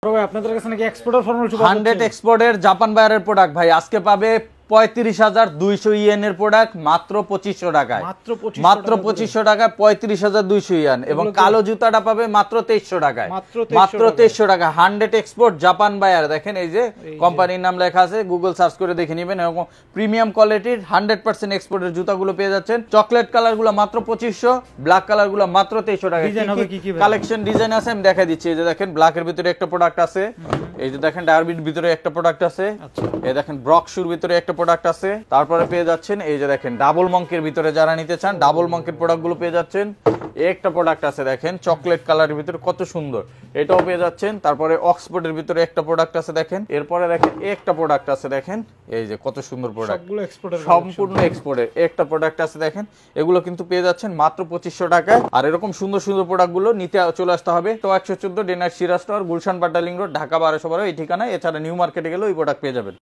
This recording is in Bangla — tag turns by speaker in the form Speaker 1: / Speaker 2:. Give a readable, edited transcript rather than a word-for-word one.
Speaker 1: ভাই আপনাদের কাছে নাকি এক্সপোর্টার ফর্মাল শু
Speaker 2: 100 এক্সপোর্টের জাপান বায়ারের প্রোডাক্ট ভাই আজকে পাবে ৩৫,২০০ ইয়েনের প্রোডাক্ট মাত্র ২৫০০ টাকায়। মাত্র ২৫০০ টাকায় ৩৫,২০০ ইয়েন। এবং কালো জুতাটা পাবে মাত্র ২৩০০ টাকায়। মাত্র ২৩০০ টাকা। 100 এক্সপোর্ট জাপান বায়ার। দেখেন এই যে কোম্পানির নাম লেখা আছে, গুগল সার্চ করে দেখে নেবেন। এরকম প্রিমিয়াম কোয়ালিটির 100% এক্সপোর্টের জুতাগুলো পেয়ে যাচ্ছেন। চকলেট কালারগুলো মাত্র ২৫০০, ব্ল্যাক কালারগুলো মাত্র ২৩০০ টাকা। কালেকশন ডিজাইন আছে আমি দেখা দিচ্ছি। এই যে দেখেন ব্ল্যাকের ভিতরে একটা প্রোডাক্ট আছে, এই যে দেখেন ডায়ারবির ভিতরে একটা প্রোডাক্ট আছে, এই দেখেন ব্রক শুর ভিতরে একটা প্রোডাক্ট আছে। তারপরে পেয়ে যাচ্ছেন এই যে দেখেন ডাবল মঙ্কের ভিতরে যারা নিতে চান ডাবল মঙ্কের প্রোডাক্টগুলো পেয়ে যাচ্ছেন। একটা প্রোডাক্ট আছে দেখেন চকলেট কালারের ভিতরে কত সুন্দর, এটাও পেয়ে যাচ্ছেন। তারপরে অক্সফোর্ডের ভিতরে একটা প্রোডাক্ট আছে দেখেন। এরপরে দেখেন একটা প্রোডাক্ট আছে দেখেন, এই যে কত সুন্দর প্রোডাক্ট, সম্পূর্ণ এক্সপোর্টের একটা প্রোডাক্ট আছে দেখেন। এগুলো কিন্তু পেয়ে যাচ্ছেন মাত্র ২৫০০ টাকায়। আর এরকম সুন্দর সুন্দর প্রোডাক্টগুলো নিতে চলে আসতে হবে তো ১১৪ ডেনার Siraj tower, Gulshan Badda link road, Dhaka ১২১২ এই ঠিকানায়। এছাড়া নিউ মার্কেটে গেলেও এই প্রোডাক্ট পেয়ে যাবেন।